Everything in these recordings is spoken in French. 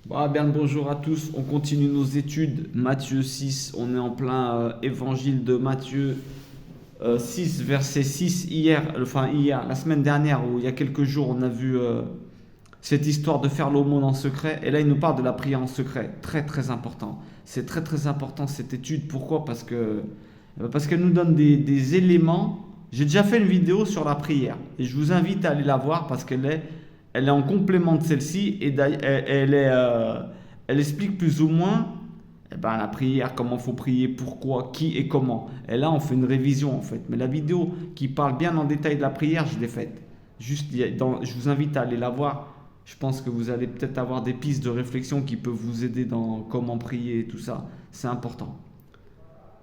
Bon, bien le bonjour à tous, on continue nos études. Matthieu 6, on est en plein évangile de Matthieu 6, verset 6. Hier, la semaine dernière, ou il y a quelques jours, on a vu cette histoire de faire l'aumône en secret. Et là, il nous parle de la prière en secret. Très, très important. C'est très, très important cette étude. Pourquoi? Parce qu'elle nous donne des éléments. J'ai déjà fait une vidéo sur la prière. Et je vous invite à aller la voir parce elle est en complément de celle-ci. Et elle explique plus ou moins la prière, comment il faut prier, pourquoi, qui et comment. Et là, on fait une révision en fait. Mais la vidéo qui parle bien en détail de la prière, je l'ai faite. Juste, je vous invite à aller la voir. Je pense que vous allez peut-être avoir des pistes de réflexion qui peuvent vous aider dans comment prier et tout ça. C'est important.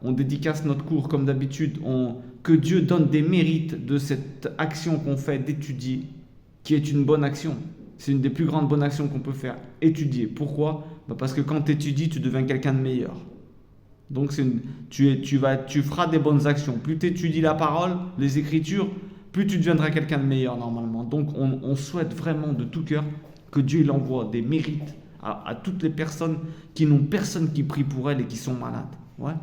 On dédicace notre cours comme d'habitude. Que Dieu donne des mérites de cette action qu'on fait d'étudier, qui est une bonne action. C'est une des plus grandes bonnes actions qu'on peut faire. Étudier. Pourquoi? Parce que quand tu étudies, tu deviens quelqu'un de meilleur. Donc tu feras des bonnes actions. Plus tu étudies la parole, les écritures, plus tu deviendras quelqu'un de meilleur normalement. Donc on souhaite vraiment de tout cœur que Dieu il envoie des mérites à toutes les personnes qui n'ont personne qui prie pour elles et qui sont malades. Ouais.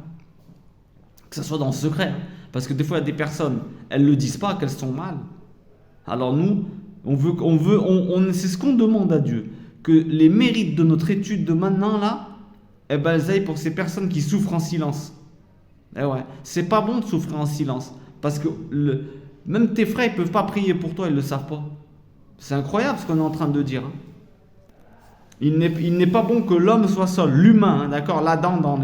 Que ce soit dans le secret. Parce que des fois, il y a des personnes, elles ne le disent pas qu'elles sont mal. Alors nous, c'est ce qu'on demande à Dieu. Que les mérites de notre étude de maintenant, là, elles aillent pour ces personnes qui souffrent en silence. Eh ouais, c'est pas bon de souffrir en silence. Parce que même tes frères, ils peuvent pas prier pour toi, ils le savent pas. C'est incroyable ce qu'on est en train de dire. Hein. Il n'est pas bon que l'homme soit seul, l'humain, hein, d'accord. L'Adam dans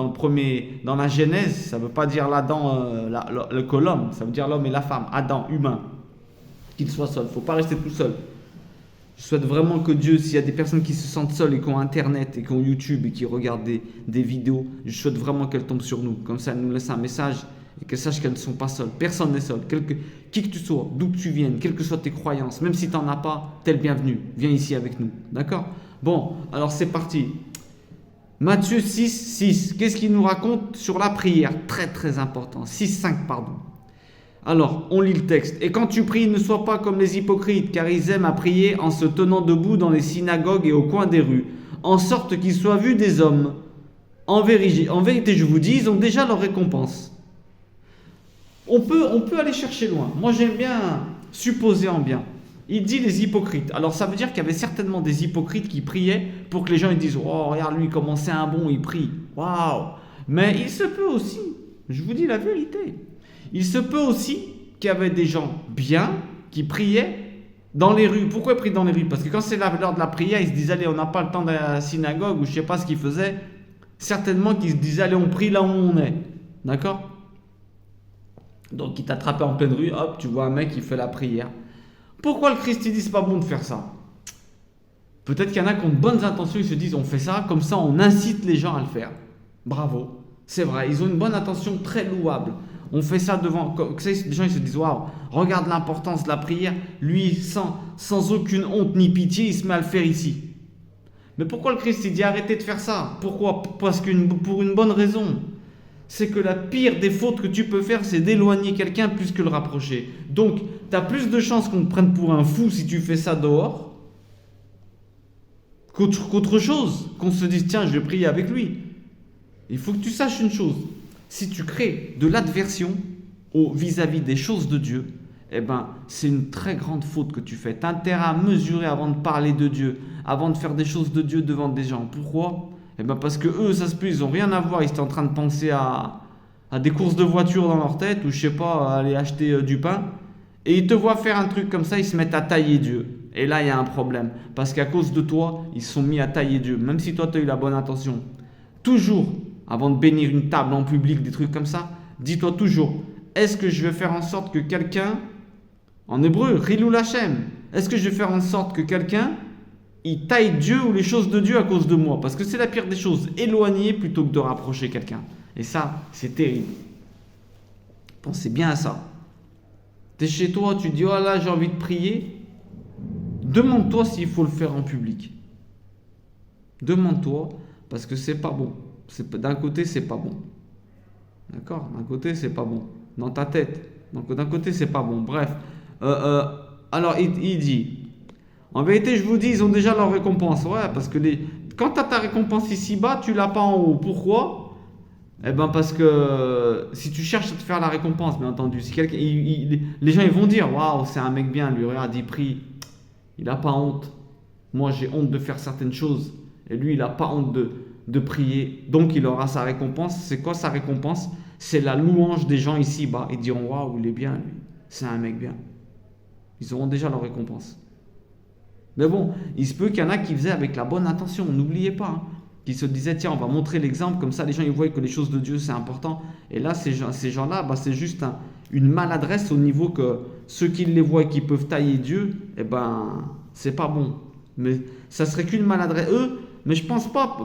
le premier, dans la Genèse, ça ne veut pas dire l'Adam que l'homme, ça veut dire l'homme et la femme, Adam, humain, qu'il soit seul. Il ne faut pas rester tout seul. Je souhaite vraiment que Dieu, s'il y a des personnes qui se sentent seules et qui ont Internet et qui ont YouTube et qui regardent des vidéos, je souhaite vraiment qu'elles tombent sur nous. Comme ça, elles nous laissent un message et qu'elles sachent qu'elles ne sont pas seules. Personne n'est seul. Qui que tu sois, d'où que tu viennes, quelles que soient tes croyances, même si tu n'en as pas, t'es le bienvenu. Viens ici avec nous. D'accord? Bon, alors c'est parti. Matthieu 6, 6. Qu'est-ce qu'il nous raconte sur la prière? Très très important. 6, 5, pardon. Alors, on lit le texte. Et quand tu pries, ne sois pas comme les hypocrites, car ils aiment à prier en se tenant debout dans les synagogues et au coin des rues, en sorte qu'ils soient vus des hommes. En vérité, je vous dis, ils ont déjà leur récompense. On peut aller chercher loin. Moi, j'aime bien supposer en bien. Il dit les hypocrites. Alors, ça veut dire qu'il y avait certainement des hypocrites qui priaient pour que les gens ils disent oh, regarde lui, comment c'est un bon, il prie. Waouh! Mais il se peut aussi, je vous dis la vérité, il se peut aussi qu'il y avait des gens bien qui priaient dans les rues. Pourquoi ils prient dans les rues? Parce que quand c'est l'heure de la prière, ils se disent allez, on n'a pas le temps d'aller à la synagogue ou je ne sais pas ce qu'ils faisaient. Certainement qu'ils se disaient allez, on prie là où on est. D'accord? Donc il t'attrape en pleine rue, hop, tu vois un mec qui fait la prière. Pourquoi le Christ il dit c'est pas bon de faire ça? Peut-être qu'il y en a qui ont de bonnes intentions, ils se disent on fait ça, comme ça on incite les gens à le faire. Bravo, c'est vrai, ils ont une bonne intention très louable. On fait ça devant, les gens ils se disent waouh, regarde l'importance de la prière, lui sans aucune honte ni pitié, il se met à le faire ici. Mais pourquoi le Christ il dit arrêtez de faire ça? Pourquoi? Parce pour une bonne raison. C'est que la pire des fautes que tu peux faire, c'est d'éloigner quelqu'un plus que le rapprocher. Donc, tu as plus de chances qu'on te prenne pour un fou si tu fais ça dehors, qu'autre chose. Qu'on se dise, tiens, je vais prier avec lui. Il faut que tu saches une chose. Si tu crées de l'adversion vis-à-vis des choses de Dieu, eh ben, c'est une très grande faute que tu fais. Tu as intérêt à mesurer avant de parler de Dieu, avant de faire des choses de Dieu devant des gens. Pourquoi? Eh ben parce que eux, ça se peut, ils n'ont rien à voir. Ils étaient en train de penser à des courses de voiture dans leur tête ou je sais pas, à aller acheter du pain. Et ils te voient faire un truc comme ça, ils se mettent à tailler Dieu. Et là, il y a un problème. Parce qu'à cause de toi, ils se sont mis à tailler Dieu. Même si toi, tu as eu la bonne intention. Toujours, avant de bénir une table en public, des trucs comme ça, dis-toi toujours, est-ce que je vais faire en sorte que quelqu'un, en hébreu, Chilul Hashem, est-ce que je vais faire en sorte que quelqu'un il taille Dieu ou les choses de Dieu à cause de moi. Parce que c'est la pire des choses. Éloigner plutôt que de rapprocher quelqu'un. Et ça, c'est terrible. Pensez bien à ça. Tu es chez toi, tu dis, oh là, j'ai envie de prier. Demande-toi s'il faut le faire en public. Demande-toi, parce que c'est pas bon. D'un côté, c'est pas bon. D'accord? D'un côté, c'est pas bon. Dans ta tête. Donc d'un côté, c'est pas bon. Bref. Alors, il dit... En vérité, je vous dis, ils ont déjà leur récompense. Ouais, parce que quand tu as ta récompense ici-bas, tu l'as pas en haut. Pourquoi? Eh ben parce que si tu cherches à te faire la récompense, bien entendu, si quelqu'un, les gens ils vont dire, waouh, c'est un mec bien, lui regarde, il prie, il n'a pas honte. Moi, j'ai honte de faire certaines choses, et lui, il n'a pas honte de prier, donc il aura sa récompense. C'est quoi sa récompense? C'est la louange des gens ici-bas. Ils diront, waouh, il est bien, lui, c'est un mec bien. Ils auront déjà leur récompense. Mais bon, il se peut qu'il y en a qui faisaient avec la bonne intention, n'oubliez pas, hein, qui se disaient, tiens, on va montrer l'exemple, comme ça les gens ils voient que les choses de Dieu c'est important. Et là, ces gens-là, bah, c'est juste une maladresse au niveau que ceux qui les voient et qui peuvent tailler Dieu, eh ben, c'est pas bon. Mais ça serait qu'une maladresse. Eux, mais je pense pas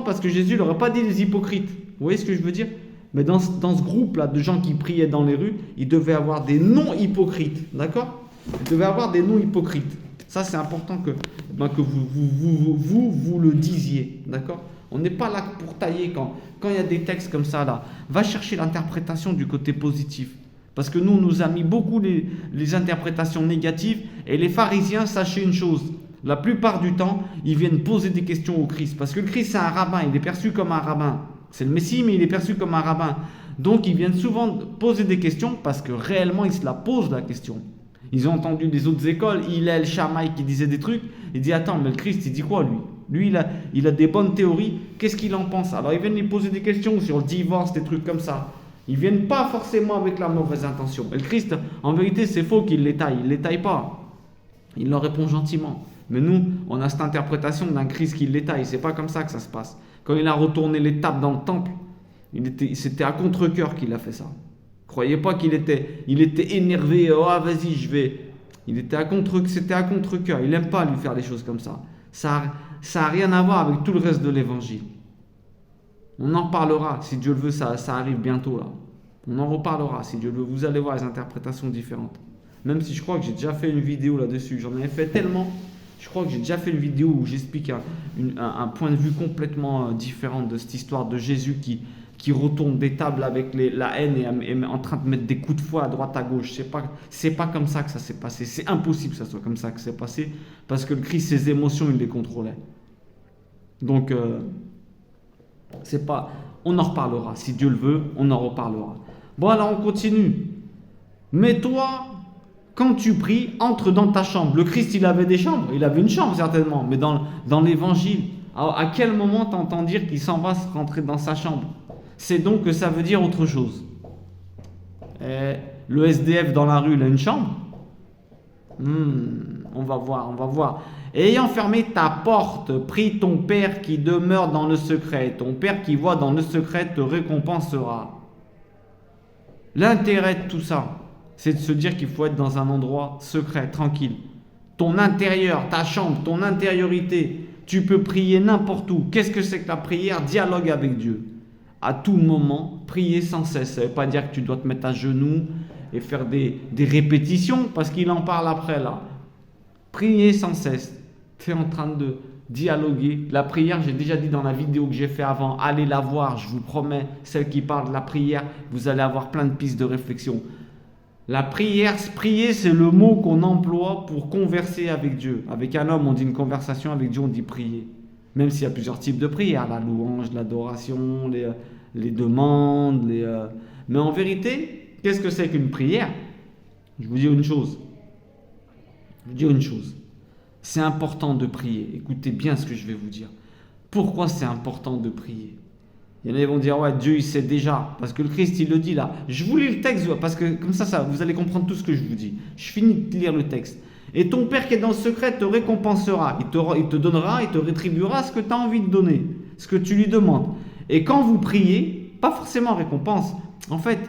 parce que Jésus leur a pas dit les hypocrites. Vous voyez ce que je veux dire? Mais dans ce groupe-là de gens qui priaient dans les rues, il devait avoir des non-hypocrites, d'accord? Il devait avoir des non-hypocrites. Ça, c'est important que vous le disiez, d'accord? On n'est pas là pour tailler quand il y a des textes comme ça, là. Va chercher l'interprétation du côté positif. Parce que nous, on nous a mis beaucoup les interprétations négatives. Et les pharisiens, sachez une chose. La plupart du temps, ils viennent poser des questions au Christ. Parce que le Christ, c'est un rabbin. Il est perçu comme un rabbin. C'est le Messie, mais il est perçu comme un rabbin. Donc, ils viennent souvent poser des questions parce que réellement, ils se la posent, la question. Ils ont entendu des autres écoles, Hillel, Shammai qui disaient des trucs. Il dit, attends, mais le Christ, il dit quoi, lui? Lui, il a des bonnes théories. Qu'est-ce qu'il en pense? Alors, ils viennent lui poser des questions sur le divorce, des trucs comme ça. Ils ne viennent pas forcément avec la mauvaise intention. Et le Christ, en vérité, c'est faux qu'il les taille. Il ne les taille pas. Il leur répond gentiment. Mais nous, on a cette interprétation d'un Christ qui les taille. C'est pas comme ça que ça se passe. Quand il a retourné les tables dans le temple, c'était à contre-cœur qu'il a fait ça. Croyez pas qu'il était énervé. Oh, vas-y, je vais. C'était à contre-cœur. Il n'aime pas lui faire des choses comme ça. Ça a rien à voir avec tout le reste de l'évangile. On en reparlera, si Dieu le veut, ça arrive bientôt là. On en reparlera, si Dieu le veut. Vous allez voir les interprétations différentes. Même si je crois que j'ai déjà fait une vidéo là-dessus. J'en avais fait tellement. Je crois que j'ai déjà fait une vidéo où j'explique un point de vue complètement différent de cette histoire de Jésus qui retourne des tables avec la haine et en train de mettre des coups de fouet à droite à gauche. C'est pas comme ça que ça s'est passé. C'est impossible que ça soit comme ça que c'est passé parce que le Christ, ses émotions, il les contrôlait. Donc, c'est pas. On en reparlera. Si Dieu le veut, on en reparlera. Bon, alors on continue. Mais toi, quand tu pries, entre dans ta chambre. Le Christ, il avait des chambres. Il avait une chambre, certainement. Mais dans l'évangile, à quel moment t'entends dire qu'il s'en va se rentrer dans sa chambre? C'est donc que ça veut dire autre chose. Le SDF dans la rue, il a une chambre? On va voir. Ayant fermé ta porte, prie ton Père qui demeure dans le secret. Ton Père qui voit dans le secret te récompensera. L'intérêt de tout ça, c'est de se dire qu'il faut être dans un endroit secret, tranquille. Ton intérieur, ta chambre, ton intériorité, tu peux prier n'importe où. Qu'est-ce que c'est que la prière? Dialogue avec Dieu. À tout moment, prier sans cesse. Ça ne veut pas dire que tu dois te mettre à genoux et faire des répétitions parce qu'il en parle après là. Prier sans cesse. Tu es en train de dialoguer. La prière, j'ai déjà dit dans la vidéo que j'ai fait avant, allez la voir, je vous promets, celle qui parle de la prière, vous allez avoir plein de pistes de réflexion. La prière, prier, c'est le mot qu'on emploie pour converser avec Dieu. Avec un homme, on dit une conversation, avec Dieu, on dit prier. Même s'il y a plusieurs types de prières, la louange, l'adoration, les demandes, mais en vérité, qu'est-ce que c'est qu'une prière? Je vous dis une chose. C'est important de prier. Écoutez bien ce que je vais vous dire. Pourquoi c'est important de prier? Il y en a qui vont dire, ouais, Dieu, il sait déjà. Parce que le Christ, il le dit là. Je vous lis le texte, parce que comme ça, vous allez comprendre tout ce que je vous dis. Je finis de lire le texte. Et ton Père qui est dans le secret te récompensera. Il te donnera, il te rétribuera ce que tu as envie de donner. Ce que tu lui demandes. Et quand vous priez, pas forcément récompense. En fait,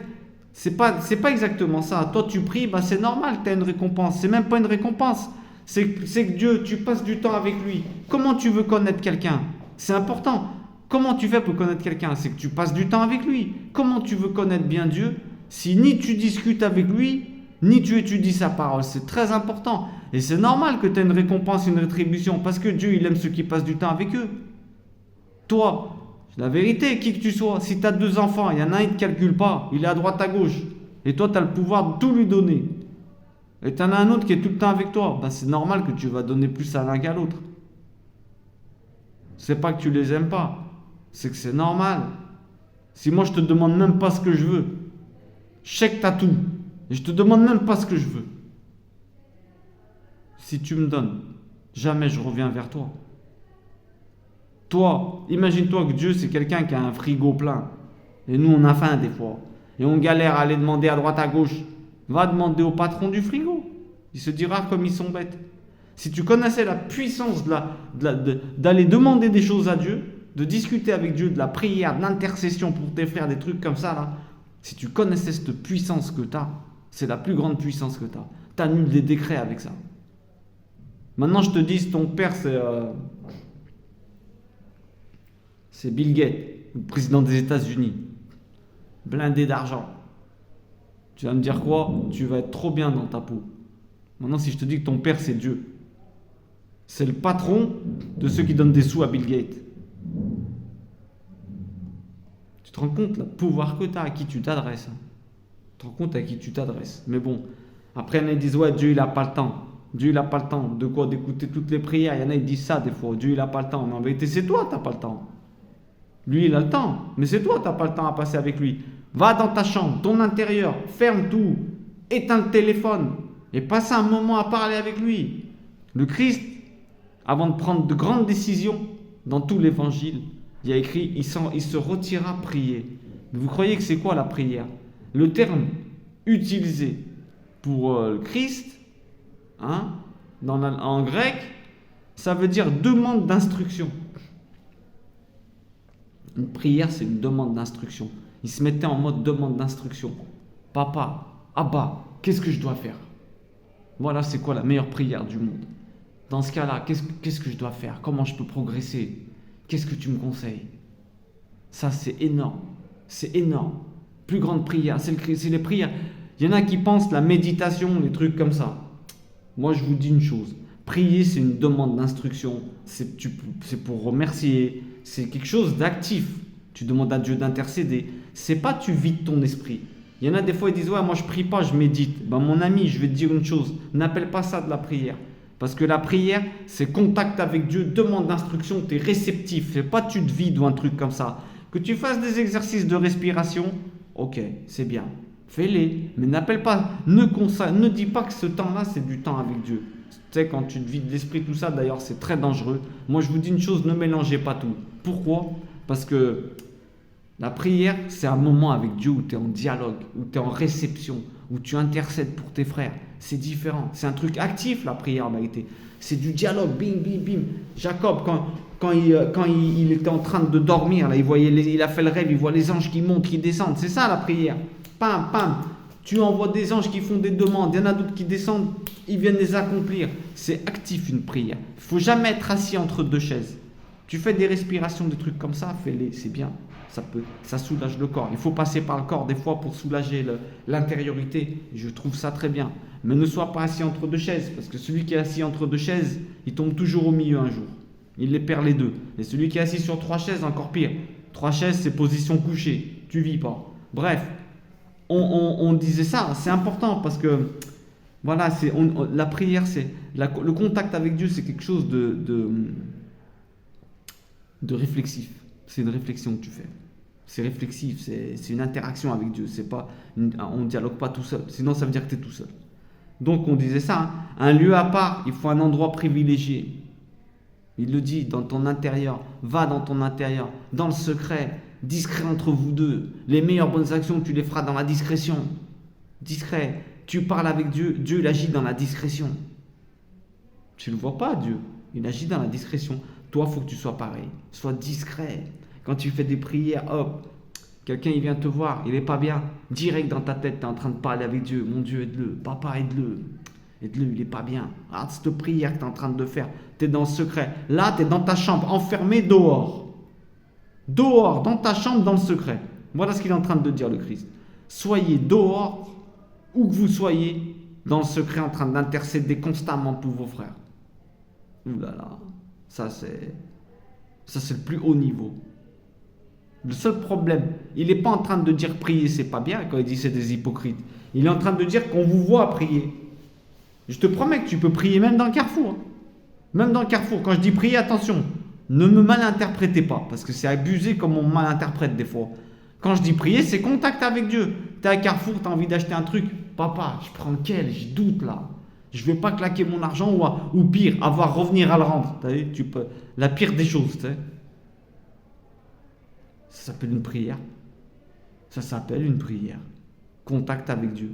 c'est pas exactement ça. Toi, tu pries, c'est normal que tu aies une récompense. C'est même pas une récompense. C'est que Dieu, tu passes du temps avec lui. Comment tu veux connaître quelqu'un? C'est important. Comment tu fais pour connaître quelqu'un? C'est que tu passes du temps avec lui. Comment tu veux connaître bien Dieu si ni tu discutes avec lui, ni tu étudies sa parole? C'est très important. Et c'est normal que tu aies une récompense, une rétribution, parce que Dieu, il aime ceux qui passent du temps avec eux. Toi, la vérité, qui que tu sois, si tu as 2 enfants, il y en a un, il ne te calcule pas, il est à droite, à gauche. Et toi, tu as le pouvoir de tout lui donner. Et t'en as un autre qui est tout le temps avec toi. Ben, c'est normal que tu vas donner plus à l'un qu'à l'autre. C'est pas que tu les aimes pas. C'est que c'est normal. Si moi je te demande même pas ce que je veux, je sais que t'as tout. Et je te demande même pas ce que je veux. Si tu me donnes, jamais je reviens vers toi. Toi, imagine-toi que Dieu c'est quelqu'un qui a un frigo plein. Et nous on a faim des fois. Et on galère à aller demander à droite à gauche. Va demander au patron du frigo. Il se dira comme ils sont bêtes. Si tu connaissais la puissance d'aller demander des choses à Dieu, de discuter avec Dieu, de la prière, de l'intercession pour tes frères, des trucs comme ça là, si tu connaissais cette puissance que tu as, c'est la plus grande puissance que tu as. Tu annules des décrets avec ça. Maintenant je te dis, ton père c'est Bill Gates, le président des États-Unis, blindé d'argent. Tu vas me dire quoi? Tu vas être trop bien dans ta peau. Maintenant, si je te dis que ton père, c'est Dieu, c'est le patron de ceux qui donnent des sous à Bill Gates. Tu te rends compte, le pouvoir que tu as, à qui tu t'adresses. Tu te rends compte à qui tu t'adresses. Mais bon, après, il y en a qui disent, ouais, Dieu, il n'a pas le temps. Dieu, il n'a pas le temps. De quoi? D'écouter toutes les prières. Il y en a qui disent ça des fois. Dieu, il n'a pas le temps. Mais en vérité, c'est toi, tu n'as pas le temps. Lui, il a le temps. Mais c'est toi, tu n'as pas le temps à passer avec lui. Va dans ta chambre, ton intérieur, ferme tout, éteins le téléphone et passe un moment à parler avec lui. Le Christ, avant de prendre de grandes décisions, dans tout l'évangile, il y a écrit, il se retira prier. Mais vous croyez que c'est quoi la prière? Le terme utilisé pour le Christ, en grec, ça veut dire demande d'instruction. Une prière, c'est une demande d'instruction. Il se mettait en mode demande d'instruction. Papa, Abba, qu'est-ce que je dois faire? Voilà, c'est quoi la meilleure prière du monde? Dans ce cas-là, qu'est-ce que je dois faire? Comment je peux progresser? Qu'est-ce que tu me conseilles? Ça, c'est énorme. C'est énorme. Plus grande prière, c'est les prières. Il y en a qui pensent la méditation, les trucs comme ça. Moi, je vous dis une chose. Prier, c'est une demande d'instruction. C'est pour remercier. C'est quelque chose d'actif. Tu demandes à Dieu d'intercéder. C'est pas tu vides ton esprit. Il y en a des fois, ils disent, ouais, moi je prie pas, je médite. Ben, mon ami, je vais te dire une chose. N'appelle pas ça de la prière. Parce que la prière, c'est contact avec Dieu, demande d'instruction, tu es réceptif. C'est pas tu te vides ou un truc comme ça. Que tu fasses des exercices de respiration, ok, c'est bien. Fais-les. Mais n'appelle pas, ne dis pas que ce temps-là, c'est du temps avec Dieu. Tu sais, quand tu te vides l'esprit, tout ça, d'ailleurs, c'est très dangereux. Moi, je vous dis une chose, ne mélangez pas tout. Pourquoi? Parce que la prière, c'est un moment avec Dieu où tu es en dialogue, où tu es en réception, où tu intercèdes pour tes frères. C'est différent. C'est un truc actif, la prière, en vérité. C'est du dialogue, bim, bim, bim. Jacob, quand il était en train de dormir, là, il a fait le rêve, il voit les anges qui montent, qui descendent. C'est ça, la prière. Pam, pam. Tu envoies des anges qui font des demandes. Il y en a d'autres qui descendent, ils viennent les accomplir. C'est actif, une prière. Il ne faut jamais être assis entre deux chaises. Tu fais des respirations, des trucs comme ça, fais-les, c'est bien. Ça soulage le corps. Il faut passer par le corps des fois pour soulager l'intériorité. Je trouve ça très bien. Mais ne sois pas assis entre deux chaises, parce que celui qui est assis entre deux chaises, il tombe toujours au milieu un jour. Il les perd les deux. Et celui qui est assis sur trois chaises, encore pire. Trois chaises, c'est position couchée. Tu vis pas. Bref, on disait ça. C'est important parce que voilà, la prière, le contact avec Dieu, c'est quelque chose de réflexif. C'est une réflexion que tu fais. C'est réflexif, c'est une interaction avec Dieu. On ne dialogue pas tout seul. Sinon, ça veut dire que tu es tout seul. Donc, on disait ça. Un lieu à part, il faut un endroit privilégié. Il le dit, dans ton intérieur. Va dans ton intérieur, dans le secret, discret entre vous deux. Les meilleures bonnes actions, tu les feras dans la discrétion. Discret. Tu parles avec Dieu. Dieu, il agit dans la discrétion. Tu ne le vois pas, Dieu. Il agit dans la discrétion. Toi, il faut que tu sois pareil. Sois discret. Quand tu fais des prières, hop, quelqu'un il vient te voir, il n'est pas bien. Direct dans ta tête, tu es en train de parler avec Dieu. Mon Dieu, aide-le. Papa, aide-le. Aide-le, il n'est pas bien. Regarde cette prière que tu es en train de faire. Tu es dans le secret. Là, tu es dans ta chambre, enfermé dehors. Dehors, dans ta chambre, dans le secret. Voilà ce qu'il est en train de dire, le Christ. Soyez dehors, où que vous soyez, dans le secret, en train d'intercéder constamment pour vos frères. Ouh là là. Ça, c'est le plus haut niveau. Le seul problème, il n'est pas en train de dire prier, c'est pas bien, quand il dit c'est des hypocrites. Il est en train de dire qu'on vous voit prier. Je te promets que tu peux prier même dans le carrefour. Même dans le carrefour. Quand je dis prier, attention, ne me malinterprétez pas, parce que c'est abusé comme on malinterprète des fois. Quand je dis prier, c'est contact avec Dieu. Tu es à Carrefour, tu as envie d'acheter un truc. Papa, je prends lequel? Je doute là. Je ne vais pas claquer mon argent ou pire, avoir revenir à le rendre. Tu peux, la pire des choses. Tu sais. Ça s'appelle une prière. Ça s'appelle une prière. Contact avec Dieu.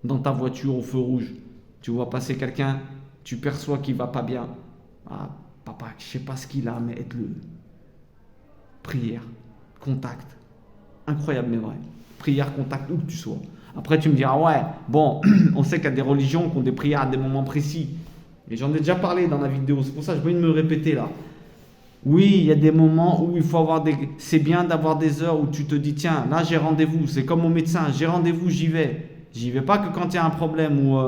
Dans ta voiture au feu rouge, tu vois passer quelqu'un, tu perçois qu'il ne va pas bien. Ah, papa, je ne sais pas ce qu'il a, mais aide-le. Prière, contact. Incroyable mais vrai. Prière, contact, où que tu sois. Après, tu me diras, ouais, bon, on sait qu'il y a des religions qui ont des prières à des moments précis. Et j'en ai déjà parlé dans la vidéo, c'est pour ça que je vais me répéter là. Oui, il y a des moments où il faut avoir des... C'est bien d'avoir des heures où tu te dis, tiens, là j'ai rendez-vous. C'est comme au médecin, j'ai rendez-vous, j'y vais. J'y vais pas que quand il y a un problème ou...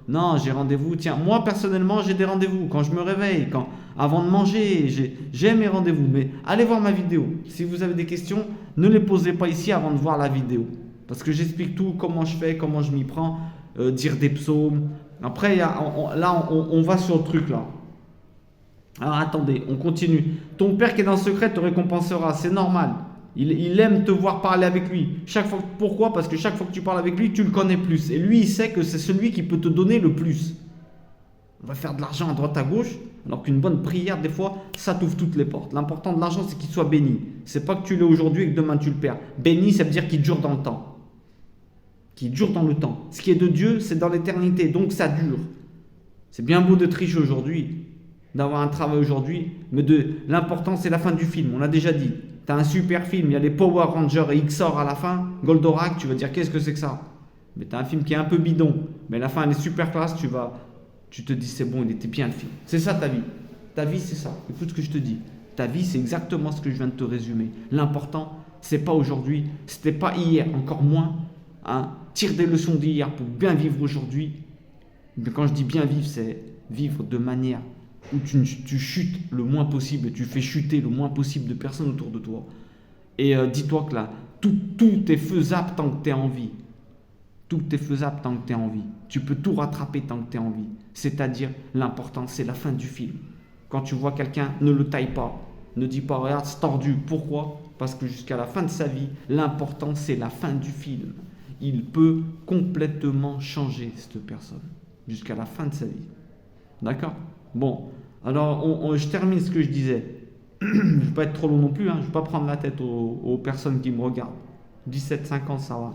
non, j'ai rendez-vous. Tiens, moi personnellement, j'ai des rendez-vous. Quand je me réveille, avant de manger, j'ai mes rendez-vous. Mais allez voir ma vidéo. Si vous avez des questions, ne les posez pas ici avant de voir la vidéo. Parce que j'explique tout, comment je fais, comment je m'y prends, dire des psaumes. Après, on va sur le truc là. Alors attendez, on continue. Ton père qui est dans le secret te récompensera, c'est normal. Il aime te voir parler avec lui. Pourquoi? Parce que chaque fois que tu parles avec lui, tu le connais plus. Et lui, il sait que c'est celui qui peut te donner le plus. On va faire de l'argent à droite à gauche, alors qu'une bonne prière, des fois, ça t'ouvre toutes les portes. L'important de l'argent, c'est qu'il soit béni. C'est pas que tu l'aies aujourd'hui et que demain tu le perds. Béni, ça veut dire qu'il dure dans le temps. Qu'il dure dans le temps. Ce qui est de Dieu, c'est dans l'éternité, donc ça dure. C'est bien beau de tricher aujourd'hui, d'avoir un travail aujourd'hui, mais l'important, c'est la fin du film. On l'a déjà dit. Tu as un super film, il y a les Power Rangers et XOR à la fin, Goldorak, tu vas dire qu'est-ce que c'est que ça? Mais tu as un film qui est un peu bidon, mais la fin elle est super classe, tu te dis c'est bon, il était bien le film. C'est ça ta vie. Ta vie c'est ça. Écoute ce que je te dis. Ta vie c'est exactement ce que je viens de te résumer. L'important, c'est pas aujourd'hui, c'était pas hier, encore moins. Hein. Tire des leçons d'hier pour bien vivre aujourd'hui. Mais quand je dis bien vivre, c'est vivre de manière où tu chutes le moins possible, tu fais chuter le moins possible de personnes autour de toi. Et dis-toi que là, tout est faisable tant que tu es en vie. Tout est faisable tant que tu es en vie. Tu peux tout rattraper tant que tu es en vie. C'est-à-dire, l'important, c'est la fin du film. Quand tu vois quelqu'un, ne le taille pas. Ne dis pas, regarde, c'est tordu. Pourquoi? Parce que jusqu'à la fin de sa vie, l'important, c'est la fin du film. Il peut complètement changer, cette personne, jusqu'à la fin de sa vie. D'accord? Bon, alors je termine ce que je disais. Je ne vais pas être trop long non plus, hein. Je ne vais pas prendre la tête aux personnes qui me regardent. 17-5 ans, ça va.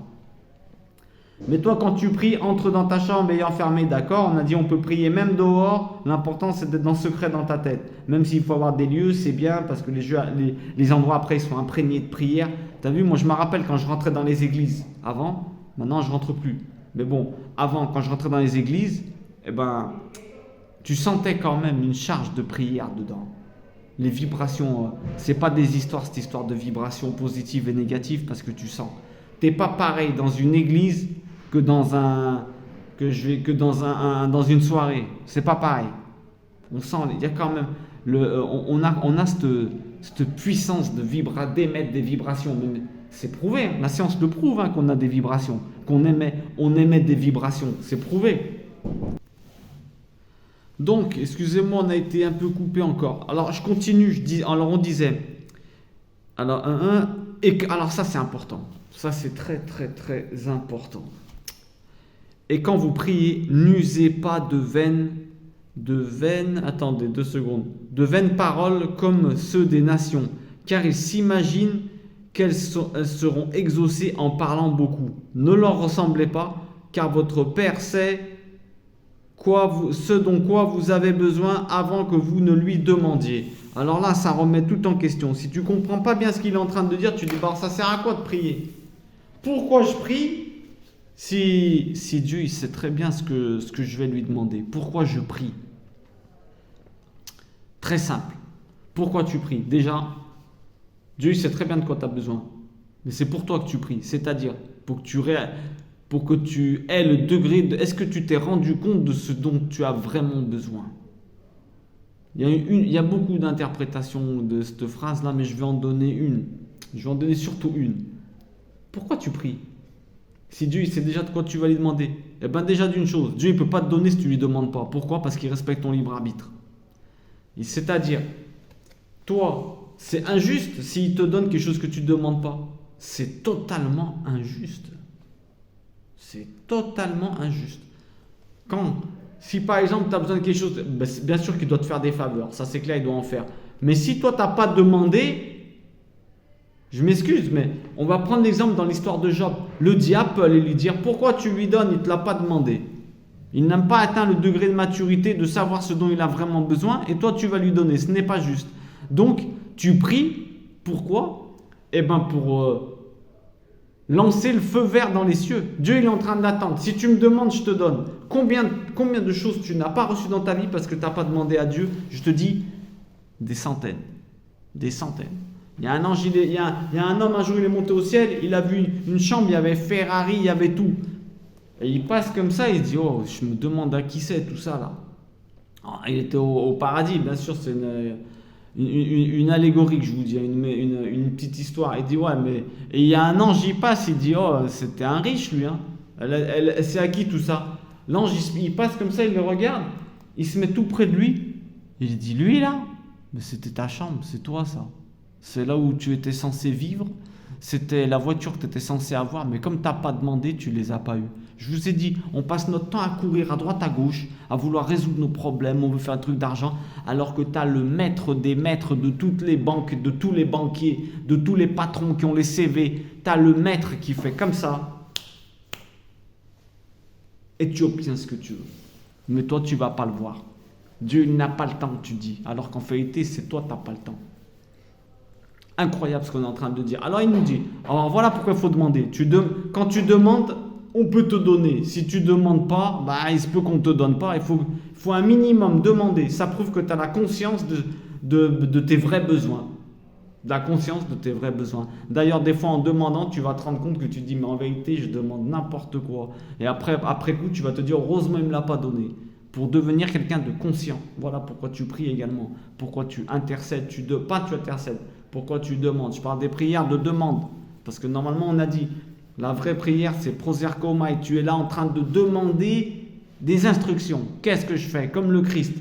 Mais toi, quand tu pries, entre dans ta chambre et enfermé, d'accord? On a dit on peut prier même dehors. L'important, c'est d'être dans le secret dans ta tête. Même s'il faut avoir des lieux, c'est bien parce que les endroits après, ils sont imprégnés de prière. Tu as vu, moi, je me rappelle quand je rentrais dans les églises. Avant, maintenant, je ne rentre plus. Mais bon, avant, quand je rentrais dans les églises, eh ben, tu sentais quand même une charge de prière dedans. Les vibrations, c'est pas des histoires, cette histoire de vibrations positives et négatives parce que tu sens. T'es pas pareil dans une église que dans une soirée. C'est pas pareil. On sent, il y a quand même, on a cette puissance d'émettre des vibrations. C'est prouvé, la science le prouve hein, qu'on a des vibrations, on émet des vibrations, c'est prouvé. Donc, excusez-moi, on a été un peu coupé encore. Alors, je continue, alors on disait, alors ça c'est important, ça c'est très très très important. Et quand vous priez, n'usez pas de vaines paroles comme ceux des nations, car ils s'imaginent qu'elles seront exaucées en parlant beaucoup. Ne leur ressemblez pas, car votre Père sait ce dont vous avez besoin avant que vous ne lui demandiez. Alors là, ça remet tout en question. Si tu ne comprends pas bien ce qu'il est en train de dire, tu dis, ça sert à quoi de prier? Pourquoi je prie si Dieu il sait très bien ce que je vais lui demander? Pourquoi je prie? Très simple. Pourquoi tu pries? Déjà, Dieu il sait très bien de quoi tu as besoin. Mais c'est pour toi que tu pries. C'est-à-dire, pour que tu aies le degré de... Est-ce que tu t'es rendu compte de ce dont tu as vraiment besoin? Il y a beaucoup d'interprétations de cette phrase-là, mais je vais en donner une. Je vais en donner surtout une. Pourquoi tu pries? Si Dieu il sait déjà de quoi tu vas lui demander, Eh bien déjà d'une chose, Dieu ne peut pas te donner si tu ne lui demandes pas. Pourquoi? Parce qu'il respecte ton libre arbitre. C'est-à-dire, toi, c'est injuste s'il te donne quelque chose que tu ne demandes pas. C'est totalement injuste. C'est totalement injuste. Si par exemple tu as besoin de quelque chose, bien sûr qu'il doit te faire des faveurs, ça c'est clair, il doit en faire. Mais si toi tu n'as pas demandé, je m'excuse, mais on va prendre l'exemple dans l'histoire de Job. Le diable peut aller lui dire pourquoi tu lui donnes, il ne te l'a pas demandé. Il n'a pas atteint le degré de maturité de savoir ce dont il a vraiment besoin et toi tu vas lui donner, ce n'est pas juste. Donc tu pries, pourquoi? Eh bien pour lancer le feu vert dans les cieux. Dieu il est en train d'attendre. Si tu me demandes, je te donne. Combien de choses tu n'as pas reçues dans ta vie parce que tu n'as pas demandé à Dieu? Je te dis, des centaines. Des centaines. Il y a un ange, il y a un homme, un jour il est monté au ciel, il a vu une chambre, il y avait Ferrari, il y avait tout. Et il passe comme ça, il se dit, oh, je me demande à qui c'est tout ça là. Alors, il était au paradis, bien sûr, c'est une allégorie que je vous dis, une petite histoire. Il dit, ouais, mais. Et il y a un ange, il passe, il dit, oh, c'était un riche lui, hein. C'est à qui tout ça? L'ange, il passe comme ça, il le regarde, il se met tout près de lui. Il dit, lui là, mais c'était ta chambre, c'est toi ça. C'est là où tu étais censé vivre, c'était la voiture que tu étais censé avoir, mais comme tu n'as pas demandé, tu ne les as pas eues. Je vous ai dit, on passe notre temps à courir à droite, à gauche, à vouloir résoudre nos problèmes, on veut faire un truc d'argent, alors que tu as le maître des maîtres de toutes les banques, de tous les banquiers, de tous les patrons qui ont les CV. Tu as le maître qui fait comme ça, et tu obtiens ce que tu veux. Mais toi, tu ne vas pas le voir. Dieu n'a pas le temps, tu dis, alors qu'en vérité, c'est toi, tu n'as pas le temps. Incroyable ce qu'on est en train de dire. Alors il nous dit, alors voilà pourquoi il faut demander. Quand tu demandes, on peut te donner. Si tu ne demandes pas, il se peut qu'on ne te donne pas. Il faut un minimum demander. Ça prouve que tu as la conscience de tes vrais besoins. La conscience de tes vrais besoins. D'ailleurs, des fois en demandant, tu vas te rendre compte que tu te dis, mais en vérité, je demande n'importe quoi. Et après coup, tu vas te dire, heureusement, il ne me l'a pas donné. Pour devenir quelqu'un de conscient. Voilà pourquoi tu pries également. Pourquoi tu intercèdes. Tu intercèdes. Pourquoi tu demandes? Je parle des prières de demande. Parce que normalement, on a dit, la vraie prière, c'est proserkomai. Tu es là en train de demander des instructions. Qu'est-ce que je fais? Comme le Christ.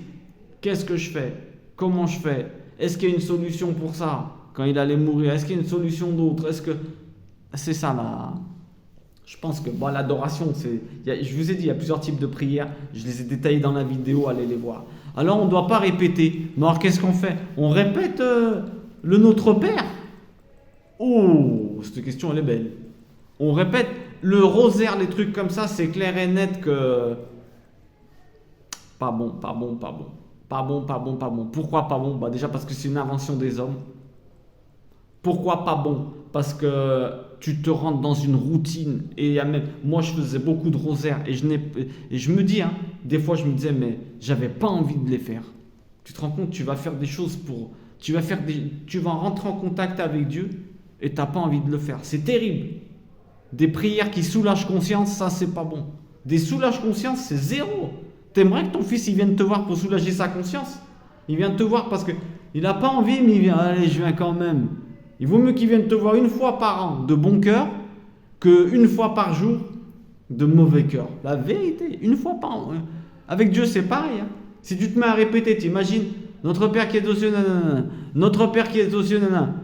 Qu'est-ce que je fais? Comment je fais? Est-ce qu'il y a une solution pour ça? Quand il allait mourir, est-ce qu'il y a une solution d'autre? C'est ça là? Je pense que l'adoration, je vous ai dit, il y a plusieurs types de prières. Je les ai détaillées dans la vidéo, allez les voir. Alors, on ne doit pas répéter. Mais alors, qu'est-ce qu'on fait? On répète le Notre Père. Oh, cette question, elle est belle. On répète le rosaire, les trucs comme ça, c'est clair et net que... Pas bon. Pourquoi pas bon? Déjà parce que c'est une invention des hommes. Pourquoi pas bon? Parce que tu te rentres dans une routine. Et moi, je faisais beaucoup de rosaires. Et je me dis, des fois, je me disais, mais j'avais pas envie de les faire. Tu te rends compte, tu vas faire des choses pour... Tu vas rentrer en contact avec Dieu et tu n'as pas envie de le faire. C'est terrible. Des prières qui soulagent conscience, ça, c'est pas bon. Des soulages conscience, c'est zéro. T'aimerais que ton fils, il vienne te voir pour soulager sa conscience? Il vient te voir parce qu'il n'a pas envie, mais il vient, allez, je viens quand même. Il vaut mieux qu'il vienne te voir une fois par an de bon cœur qu'une fois par jour de mauvais cœur. La vérité, une fois par an. Avec Dieu, c'est pareil. Si tu te mets à répéter, t'imagines, notre Père qui est aux cieux, nanana, notre Père qui est aux cieux, nanana.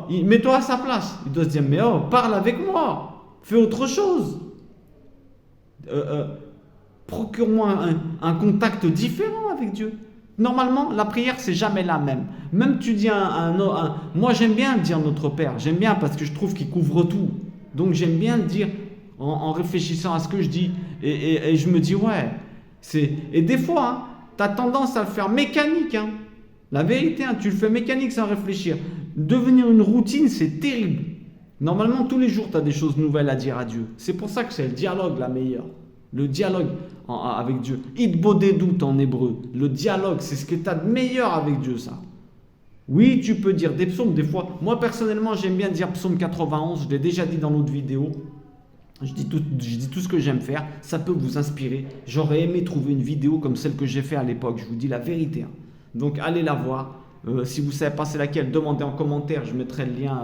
Mets-toi à sa place. Il doit se dire, mais parle avec moi. Fais autre chose. Procure-moi un contact différent avec Dieu. Normalement, la prière, c'est jamais la même. Même tu dis moi, j'aime bien dire notre Père. J'aime bien parce que je trouve qu'il couvre tout. Donc, j'aime bien le dire en réfléchissant à ce que je dis. Et je me dis, ouais. Et des fois, tu as tendance à le faire mécanique. La vérité, tu le fais mécanique sans réfléchir. Devenir une routine, c'est terrible. Normalement, tous les jours, tu as des choses nouvelles à dire à Dieu. C'est pour ça que c'est le dialogue la meilleure. Le dialogue avec Dieu. Idbodedut en hébreu. Le dialogue, c'est ce que tu as de meilleur avec Dieu, ça. Oui, tu peux dire des psaumes, des fois. Moi, personnellement, j'aime bien dire psaume 91. Je l'ai déjà dit dans l'autre vidéo. Je dis tout ce que j'aime faire. Ça peut vous inspirer. J'aurais aimé trouver une vidéo comme celle que j'ai fait à l'époque. Je vous dis la vérité. Donc, allez la voir. Si vous ne savez pas c'est laquelle, demandez en commentaire. Je mettrai le lien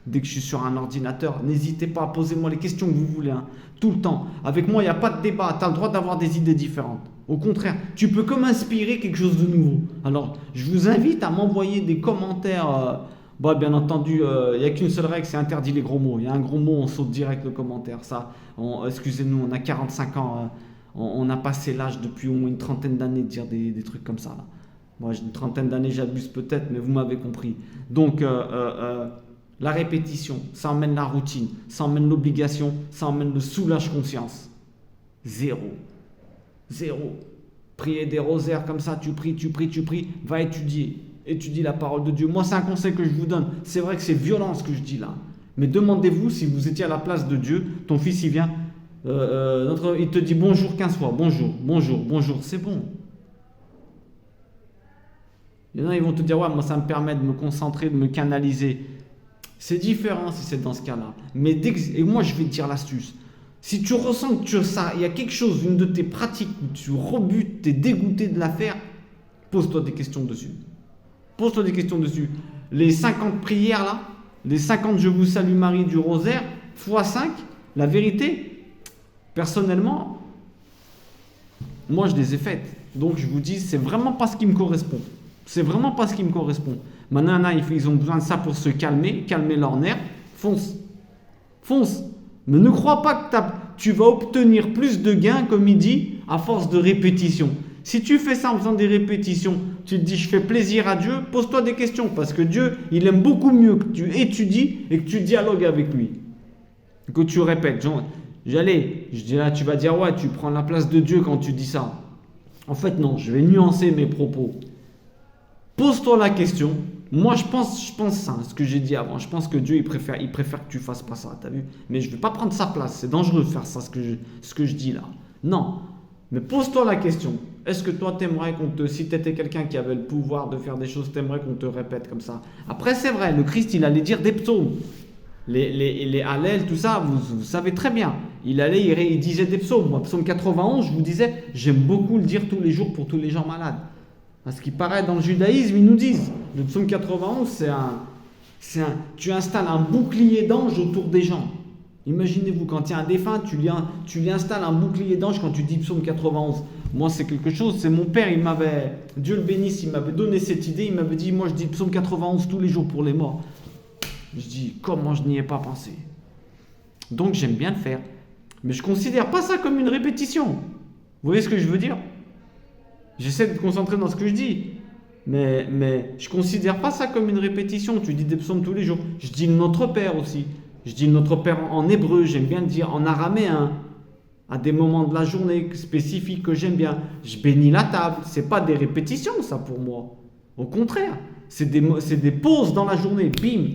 Dès que je suis sur un ordinateur, n'hésitez pas à poser moi les questions que vous voulez, hein, tout le temps. Avec moi, il n'y a pas de débat. Tu as le droit d'avoir des idées différentes. Au contraire, tu peux comme inspirer quelque chose de nouveau. Alors, je vous invite à m'envoyer des commentaires. Bien entendu, il n'y a qu'une seule règle, c'est interdit les gros mots. Il y a un gros mot, on saute direct le commentaire. Ça, excusez-nous, on a 45 ans. On a passé l'âge depuis au moins une trentaine d'années de dire des trucs comme ça. Là. Moi, j'ai une trentaine d'années, j'abuse peut-être, mais vous m'avez compris. Donc, la répétition, ça emmène la routine, ça emmène l'obligation, ça emmène le soulage-conscience. Zéro. Prier des rosaires comme ça, tu pries, va étudier. Étudie la parole de Dieu. Moi, c'est un conseil que je vous donne. C'est vrai que c'est violent ce que je dis là. Mais demandez-vous si vous étiez à la place de Dieu, ton fils il vient, il te dit bonjour 15 fois, bonjour, c'est bon. Il y en a, ils vont te dire, ouais, moi ça me permet de me concentrer, de me canaliser. C'est différent si c'est dans ce cas-là. Mais et moi je vais te dire l'astuce. Si tu ressens que il y a quelque chose, une de tes pratiques où tu rebutes, tu es dégoûté de la faire, pose-toi des questions dessus. Les 50 prières là, les 50 Je vous salue Marie du rosaire, x 5, la vérité, personnellement, moi je les ai faites. Donc je vous dis, c'est vraiment pas ce qui me correspond. Maintenant, ils ont besoin de ça pour se calmer leurs nerfs. Fonce. Mais ne crois pas que tu vas obtenir plus de gains, comme il dit, à force de répétition. Si tu fais ça en faisant des répétitions, tu te dis je fais plaisir à Dieu, pose-toi des questions parce que Dieu, il aime beaucoup mieux que tu étudies et que tu dialogues avec lui. Que tu répètes. Je dis là, tu vas dire ouais, tu prends la place de Dieu quand tu dis ça. En fait, non, je vais nuancer mes propos. Pose-toi la question. Moi, je pense ça, ce que j'ai dit avant. Je pense que Dieu, il préfère que tu fasses pas ça, t'as vu? Mais je ne vais pas prendre sa place. C'est dangereux de faire ça, ce que je dis là. Non. Mais pose-toi la question. Est-ce que toi, t'aimerais si tu étais quelqu'un qui avait le pouvoir de faire des choses, t'aimerais qu'on te répète comme ça? Après, c'est vrai, le Christ, il allait dire des psaumes. Les Hallel, tout ça, vous savez très bien. Il disait des psaumes. Moi, psaume 91, je vous disais, j'aime beaucoup le dire tous les jours pour tous les gens malades. Parce qu'il paraît dans le judaïsme, ils nous disent, le psaume 91, tu installes un bouclier d'ange autour des gens. Imaginez-vous, quand il y a un défunt, tu lui installes un bouclier d'ange quand tu dis psaume 91. Moi, c'est quelque chose, c'est mon père, Dieu le bénisse, il m'avait donné cette idée, il m'avait dit, moi je dis psaume 91 tous les jours pour les morts. Je dis, comment je n'y ai pas pensé? Donc j'aime bien le faire. Mais je ne considère pas ça comme une répétition. Vous voyez ce que je veux dire? J'essaie de me concentrer dans ce que je dis. Mais je ne considère pas ça comme une répétition. Tu dis des psaumes tous les jours. Je dis le Notre Père aussi. Je dis le Notre Père en hébreu. J'aime bien le dire en araméen. À des moments de la journée spécifiques que j'aime bien. Je bénis la table. Ce n'est pas des répétitions, ça, pour moi. Au contraire. C'est des pauses dans la journée. Bim.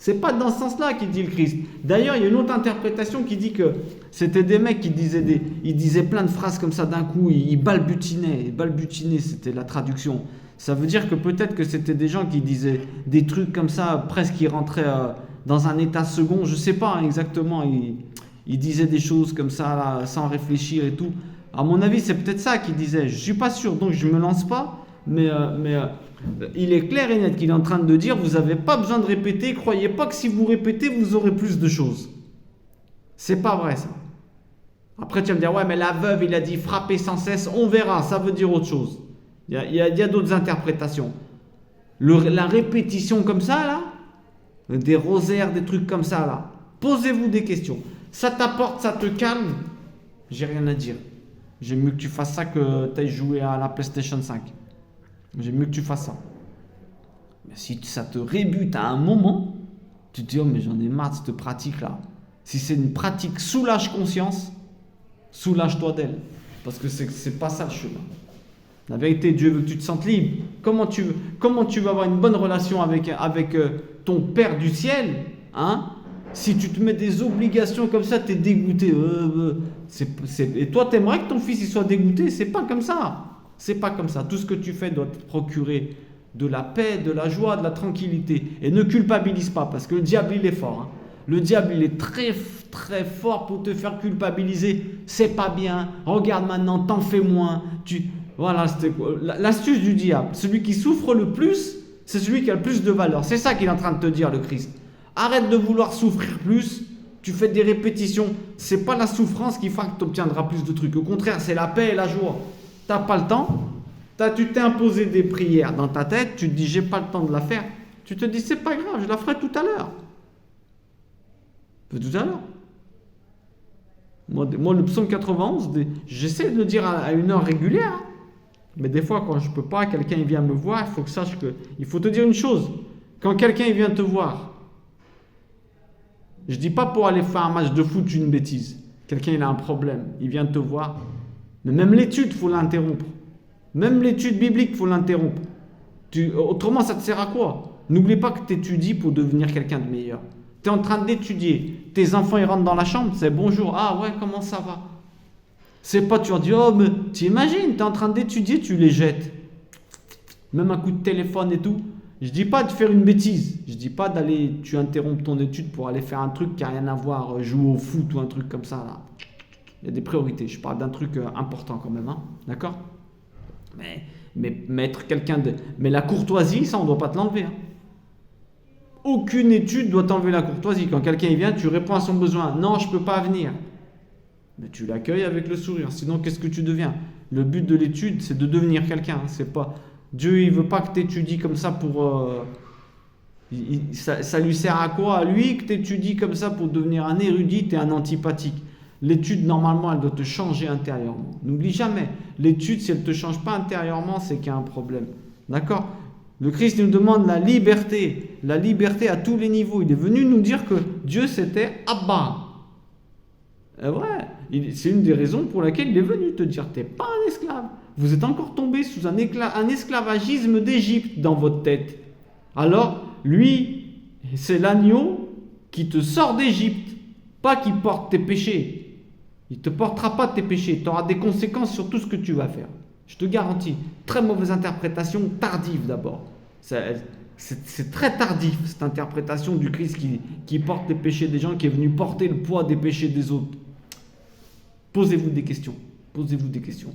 C'est pas dans ce sens-là qu'il dit le Christ. D'ailleurs, il y a une autre interprétation qui dit que c'était des mecs qui disaient plein de phrases comme ça d'un coup, ils balbutinaient. Balbutiner, c'était la traduction. Ça veut dire que peut-être que c'était des gens qui disaient des trucs comme ça, presque qui rentraient dans un état second. Je sais pas exactement. Ils disaient des choses comme ça, là, sans réfléchir et tout. À mon avis, c'est peut-être ça qu'ils disaient. Je suis pas sûr, donc je me lance pas. Mais il est clair et net qu'il est en train de dire, vous n'avez pas besoin de répéter, croyez pas que si vous répétez, vous aurez plus de choses. C'est pas vrai ça. Après tu vas me dire, ouais mais la veuve il a dit frapper sans cesse, on verra, ça veut dire autre chose. Il y a d'autres interprétations. La répétition comme ça là, des rosaires, des trucs comme ça là, posez-vous des questions. Ça t'apporte, ça te calme, j'ai rien à dire. J'aime mieux que tu fasses ça que tu ailles jouer à la PlayStation 5. J'aime mieux que tu fasses ça. Mais si ça te rébute à un moment, tu te dis, oh mais j'en ai marre de cette pratique-là. Si c'est une pratique soulage conscience, soulage-toi d'elle. Parce que c'est pas ça le chemin. La vérité, Dieu veut que tu te sentes libre. Comment tu veux avoir une bonne relation avec ton Père du ciel, hein? Si tu te mets des obligations comme ça, tu es dégoûté. Et toi, tu aimerais que ton fils il soit dégoûté? C'est pas comme ça. C'est pas comme ça. Tout ce que tu fais doit te procurer de la paix, de la joie, de la tranquillité. Et ne culpabilise pas, parce que le diable, il est fort. Hein. Le diable, il est très, très fort pour te faire culpabiliser. C'est pas bien. Regarde maintenant, t'en fais moins. Voilà, l'astuce du diable. Celui qui souffre le plus, c'est celui qui a le plus de valeur. C'est ça qu'il est en train de te dire, le Christ. Arrête de vouloir souffrir plus. Tu fais des répétitions. C'est pas la souffrance qui fera que tu obtiendras plus de trucs. Au contraire, c'est la paix et la joie. T'as pas le temps. Tu t'es imposé des prières dans ta tête. Tu te dis, j'ai pas le temps de la faire. Tu te dis, c'est pas grave, je la ferai tout à l'heure. Tout à l'heure. Moi, le psaume 91, j'essaie de le dire à une heure régulière. Mais des fois, quand je peux pas, quelqu'un il vient me voir, il faut que sache que... Il faut te dire une chose. Quand quelqu'un il vient te voir, je dis pas pour aller faire un match de foot une bêtise. Quelqu'un il a un problème, il vient te voir. Mais même l'étude, il faut l'interrompre. Même l'étude biblique, il faut l'interrompre. Autrement, ça te sert à quoi? N'oublie pas que tu étudies pour devenir quelqu'un de meilleur. Tu es en train d'étudier. Tes enfants, ils rentrent dans la chambre, c'est bonjour. Ah ouais, comment ça va? C'est pas tu leur dis, oh, mais tu imagines, tu es en train d'étudier, tu les jettes. Même un coup de téléphone et tout. Je dis pas de faire une bêtise. Je dis pas d'aller, tu interrompes ton étude pour aller faire un truc qui n'a rien à voir, jouer au foot ou un truc comme ça. Là. Il y a des priorités. Je parle d'un truc important quand même. Hein. D'accord? Mais être quelqu'un de... Mais la courtoisie, ça, on ne doit pas te l'enlever. Hein. Aucune étude doit t'enlever la courtoisie. Quand quelqu'un vient, tu réponds à son besoin. Non, je ne peux pas venir. Mais tu l'accueilles avec le sourire. Sinon, qu'est-ce que tu deviens? Le but de l'étude, c'est de devenir quelqu'un. C'est pas... Dieu, il veut pas que tu étudies comme ça pour... ça lui sert à quoi à lui que tu étudies comme ça pour devenir un érudit et un antipathique? L'étude, normalement, elle doit te changer intérieurement. N'oublie jamais, l'étude, si elle ne te change pas intérieurement, c'est qu'il y a un problème. D'accord? Le Christ nous demande la liberté à tous les niveaux. Il est venu nous dire que Dieu, c'était Abba. Et ouais, c'est une des raisons pour laquelle il est venu te dire, tu n'es pas un esclave. Vous êtes encore tombé sous un esclavagisme d'Égypte dans votre tête. Alors, lui, c'est l'agneau qui te sort d'Égypte, pas qui porte tes péchés. Il ne te portera pas tes péchés. Tu auras des conséquences sur tout ce que tu vas faire. Je te garantis. Très mauvaise interprétation, tardive d'abord. C'est très tardif, cette interprétation du Christ qui porte les péchés des gens, qui est venu porter le poids des péchés des autres. Posez-vous des questions. Posez-vous des questions.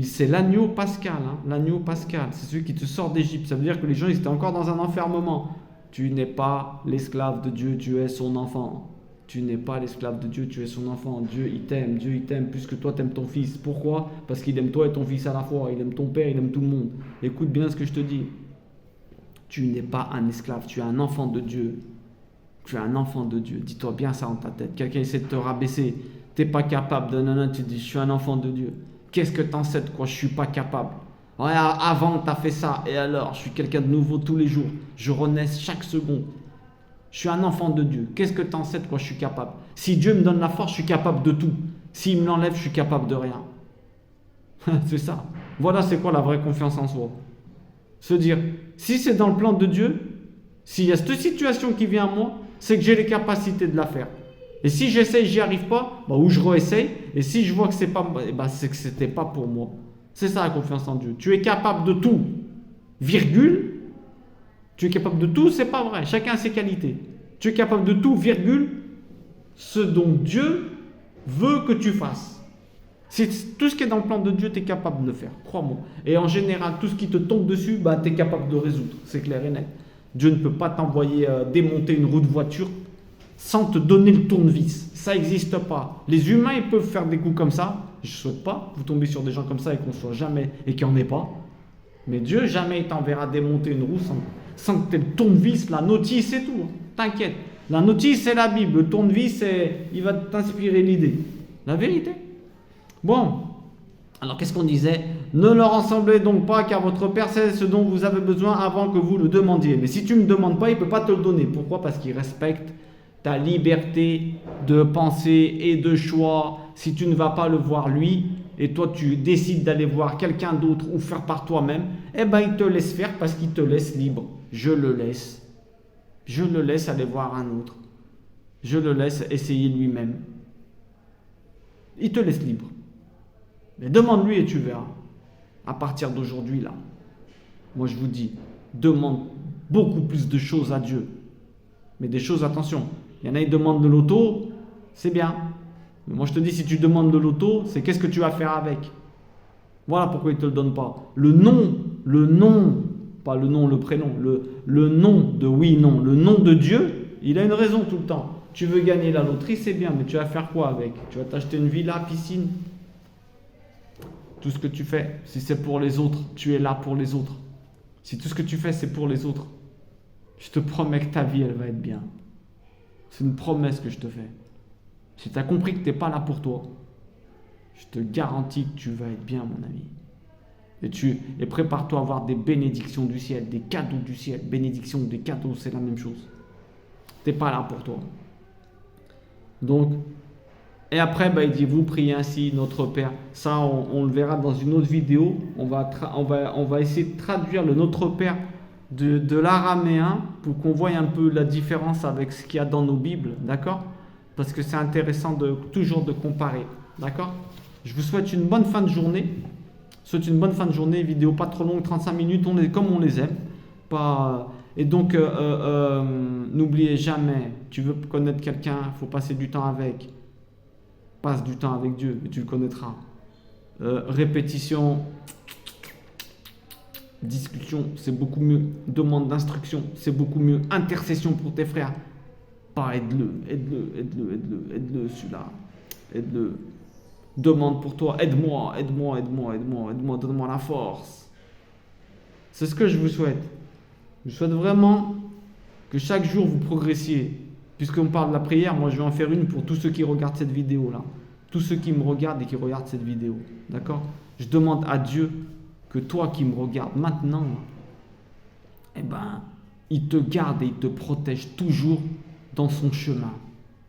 C'est l'agneau pascal. Hein, l'agneau pascal, c'est celui qui te sort d'Égypte. Ça veut dire que les gens ils étaient encore dans un enfermement. Tu n'es pas l'esclave de Dieu, tu es son enfant. Tu n'es pas l'esclave de Dieu, tu es son enfant. Dieu il t'aime plus que toi t'aimes ton fils. Pourquoi? Parce qu'il aime toi et ton fils à la fois. Il aime ton père, il aime tout le monde. Écoute bien ce que je te dis. Tu n'es pas un esclave, tu es un enfant de Dieu. Tu es un enfant de Dieu. Dis-toi bien ça en ta tête. Quelqu'un essaie de te rabaisser. Tu n'es pas capable de... Non, tu dis, je suis un enfant de Dieu. Qu'est-ce que tu en sais de quoi je ne suis pas capable? Ouais, avant, tu as fait ça. Et alors, je suis quelqu'un de nouveau tous les jours. Je renais chaque seconde. Je suis un enfant de Dieu. Qu'est-ce que tu en sais de quoi je suis capable? Si Dieu me donne la force, je suis capable de tout. S'il me l'enlève, je suis capable de rien. C'est ça. Voilà c'est quoi la vraie confiance en soi. Se dire, si c'est dans le plan de Dieu, s'il y a cette situation qui vient à moi, c'est que j'ai les capacités de la faire. Et si j'essaye, j'y arrive pas, ou je réessaye. Et si je vois que c'est pas, c'est que c'était pas pour moi. C'est ça la confiance en Dieu. Tu es capable de tout, virgule. Tu es capable de tout, c'est pas vrai. Chacun a ses qualités. Tu es capable de tout, virgule, ce dont Dieu veut que tu fasses. C'est tout ce qui est dans le plan de Dieu, tu es capable de le faire, crois-moi. Et en général, tout ce qui te tombe dessus, tu es capable de résoudre. C'est clair et net. Dieu ne peut pas t'envoyer démonter une roue de voiture sans te donner le tournevis. Ça n'existe pas. Les humains, ils peuvent faire des coups comme ça. Je ne souhaite pas vous tomber sur des gens comme ça et qu'on soit jamais et qu'il n'y en ait pas. Mais Dieu, jamais il t'enverra démonter une roue sans que tu aies le tournevis, la notice et tout. T'inquiète. La notice, c'est la Bible. Le tournevis, il va t'inspirer l'idée. La vérité. Bon. Alors, qu'est-ce qu'on disait? Ne leur ressemblez donc pas, car votre Père sait ce dont vous avez besoin avant que vous le demandiez. Mais si tu ne me demandes pas, il ne peut pas te le donner. Pourquoi? Parce qu'il respecte ta liberté de pensée et de choix. Si tu ne vas pas le voir lui, et toi tu décides d'aller voir quelqu'un d'autre ou faire par toi-même, il te laisse faire parce qu'il te laisse libre. Je le laisse aller voir un autre. Je le laisse essayer lui-même. Il te laisse libre. Mais demande-lui et tu verras. À partir d'aujourd'hui, là, moi je vous dis, demande beaucoup plus de choses à Dieu. Mais des choses, attention, il y en a qui demandent de l'auto, c'est bien. Mais moi je te dis, si tu demandes de l'auto, c'est qu'est-ce que tu vas faire avec? Voilà pourquoi il ne te le donne pas. Le non Pas le nom, le prénom. Le nom de oui, non. Le nom de Dieu, il a une raison tout le temps. Tu veux gagner la loterie, c'est bien, mais tu vas faire quoi avec? Tu vas t'acheter une villa, piscine? Tout ce que tu fais, si c'est pour les autres, tu es là pour les autres. Si tout ce que tu fais, c'est pour les autres, je te promets que ta vie, elle va être bien. C'est une promesse que je te fais. Si tu as compris que tu n'es pas là pour toi, je te garantis que tu vas être bien, mon ami. Et prépare-toi à avoir des bénédictions du ciel, des cadeaux du ciel. Bénédictions, des cadeaux, c'est la même chose. Tu n'es pas là pour toi. Donc, et après, il dit, vous priez ainsi, notre Père. Ça, on le verra dans une autre vidéo. On va essayer de traduire le Notre Père de l'araméen pour qu'on voie un peu la différence avec ce qu'il y a dans nos Bibles, d'accord? Parce que c'est intéressant toujours de comparer, d'accord? Je vous souhaite une bonne fin de journée. Vidéo pas trop longue, 35 minutes, on est comme on les aime. Et donc, n'oubliez jamais, tu veux connaître quelqu'un, il faut passer du temps avec. Passe du temps avec Dieu et tu le connaîtras. Répétition, discussion, c'est beaucoup mieux. Demande d'instruction, c'est beaucoup mieux. Intercession pour tes frères. Aide-le, celui-là. Aide-le. Demande pour toi, aide-moi, donne-moi la force. C'est ce que je vous souhaite. Je souhaite vraiment que chaque jour vous progressiez. Puisqu'on parle de la prière, moi je vais en faire une pour tous ceux qui regardent cette vidéo-là. Tous ceux qui me regardent et qui regardent cette vidéo. D'accord? Je demande à Dieu que toi qui me regardes maintenant, il te garde et il te protège toujours dans son chemin.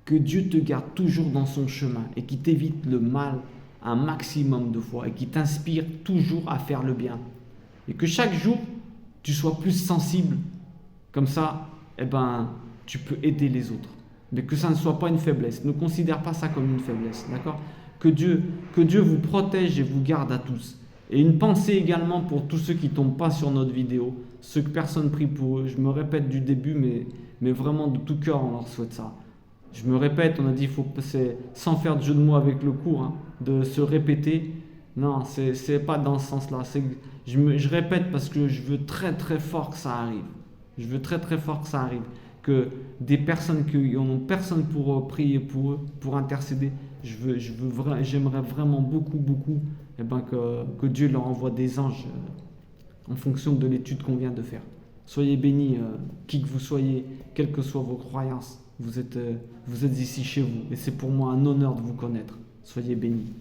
Que Dieu te garde toujours dans son chemin et qu'il t'évite le mal un maximum de fois et qu'il t'inspire toujours à faire le bien. Et que chaque jour, tu sois plus sensible. Comme ça, tu peux aider les autres. Mais que ça ne soit pas une faiblesse. Ne considère pas ça comme une faiblesse. D'accord? Que Dieu vous protège et vous garde à tous. Et une pensée également pour tous ceux qui ne tombent pas sur notre vidéo. Ceux que personne prie pour eux. Je me répète du début, mais vraiment de tout cœur, on leur souhaite ça. Je me répète, on a dit, c'est sans faire de jeu de mots avec le cours, de se répéter. Non, c'est pas dans ce sens-là. Je répète parce que je veux très très fort que ça arrive. Je veux très très fort que ça arrive. Que des personnes qui n'ont personne pour prier pour eux, pour intercéder, j'aimerais vraiment beaucoup que Dieu leur envoie des anges en fonction de l'étude qu'on vient de faire. Soyez bénis, qui que vous soyez, quelles que soient vos croyances. Vous êtes ici chez vous et c'est pour moi un honneur de vous connaître. Soyez bénis.